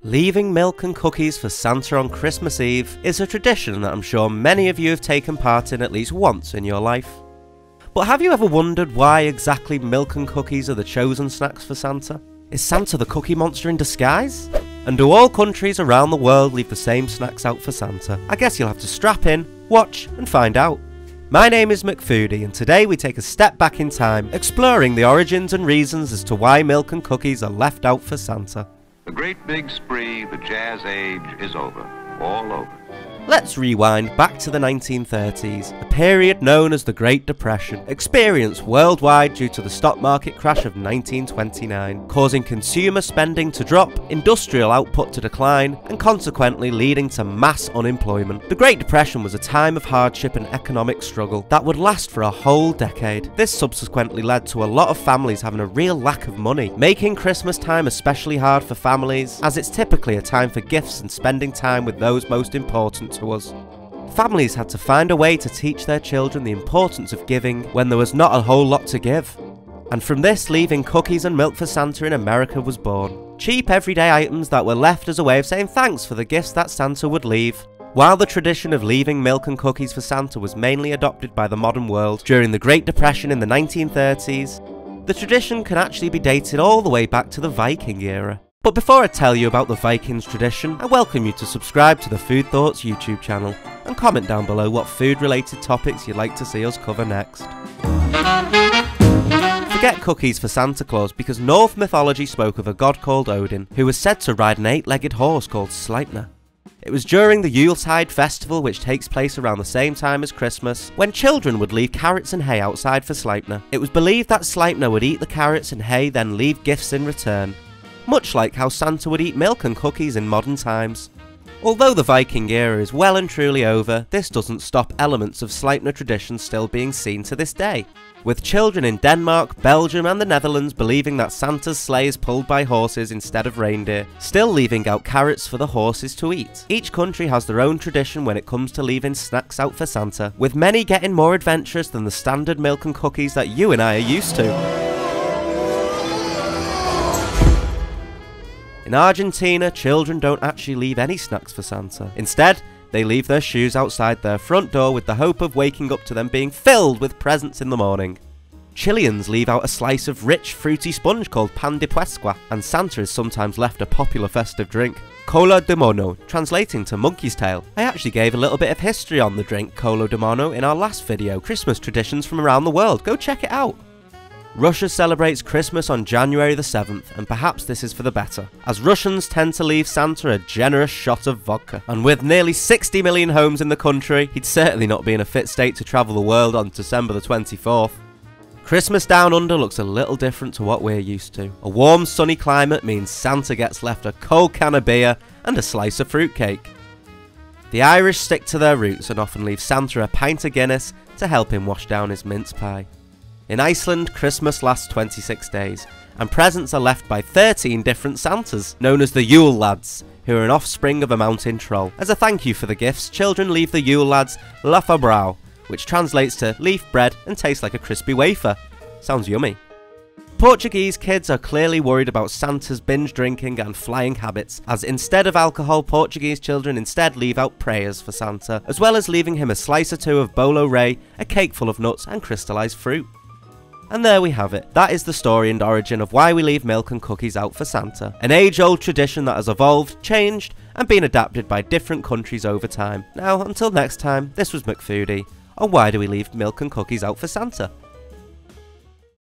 Leaving milk and cookies for Santa on Christmas Eve is a tradition that I'm sure many of you have taken part in at least once in your life. But have you ever wondered why exactly milk and cookies are the chosen snacks for Santa? Is Santa the cookie monster in disguise? And do all countries around the world leave the same snacks out for Santa? I guess you'll have to strap in, watch and find out. My name is McFoodie, and today we take a step back in time, exploring the origins and reasons as to why milk and cookies are left out for Santa. The great big spree, the jazz age, is over. All over. Let's rewind back to the 1930s, a period known as the Great Depression, experienced worldwide due to the stock market crash of 1929, causing consumer spending to drop, industrial output to decline, and consequently leading to mass unemployment. The Great Depression was a time of hardship and economic struggle that would last for a whole decade. This subsequently led to a lot of families having a real lack of money, making Christmas time especially hard for families, as it's typically a time for gifts and spending time with those most important to us. Families had to find a way to teach their children the importance of giving when there was not a whole lot to give. And from this, leaving cookies and milk for Santa in America was born. Cheap everyday items that were left as a way of saying thanks for the gifts that Santa would leave. While the tradition of leaving milk and cookies for Santa was mainly adopted by the modern world during the Great Depression in the 1930s, the tradition can actually be dated all the way back to the Viking era. But before I tell you about the Vikings tradition, I welcome you to subscribe to the Food Thoughts YouTube channel and comment down below what food related topics you'd like to see us cover next. Forget cookies for Santa Claus, because Norse mythology spoke of a god called Odin who was said to ride an 8-legged horse called Sleipnir. It was during the Yuletide festival, which takes place around the same time as Christmas, when children would leave carrots and hay outside for Sleipnir. It was believed that Sleipnir would eat the carrots and hay, then leave gifts in return, much like how Santa would eat milk and cookies in modern times. Although the Viking era is well and truly over, this doesn't stop elements of Sleipnir tradition still being seen to this day, with children in Denmark, Belgium and the Netherlands believing that Santa's sleigh is pulled by horses instead of reindeer, still leaving out carrots for the horses to eat. Each country has their own tradition when it comes to leaving snacks out for Santa, with many getting more adventurous than the standard milk and cookies that you and I are used to. In Argentina, children don't actually leave any snacks for Santa. Instead, they leave their shoes outside their front door with the hope of waking up to them being filled with presents in the morning. Chileans leave out a slice of rich, fruity sponge called pan de Pascua, and Santa is sometimes left a popular festive drink, Cola de Mono, translating to monkey's tail. I actually gave a little bit of history on the drink Cola de Mono in our last video, Christmas traditions from around the world. Go check it out. Russia celebrates Christmas on January the 7th, and perhaps this is for the better, as Russians tend to leave Santa a generous shot of vodka. And with nearly 60 million homes in the country, he'd certainly not be in a fit state to travel the world on December the 24th. Christmas down under looks a little different to what we're used to. A warm sunny climate means Santa gets left a cold can of beer and a slice of fruitcake. The Irish stick to their roots and often leave Santa a pint of Guinness to help him wash down his mince pie. In Iceland, Christmas lasts 26 days, and presents are left by 13 different Santas, known as the Yule Lads, who are an offspring of a mountain troll. As a thank you for the gifts, children leave the Yule Lads Lafabrau, which translates to leaf bread and tastes like a crispy wafer. Sounds yummy. Portuguese kids are clearly worried about Santa's binge drinking and flying habits, as instead of alcohol, Portuguese children instead leave out prayers for Santa, as well as leaving him a slice or two of bolo rei, a cake full of nuts and crystallised fruit. And there we have it. That is the story and origin of why we leave milk and cookies out for Santa. An age-old tradition that has evolved, changed, and been adapted by different countries over time. Now, until next time, this was McFoodie on why do we leave milk and cookies out for Santa.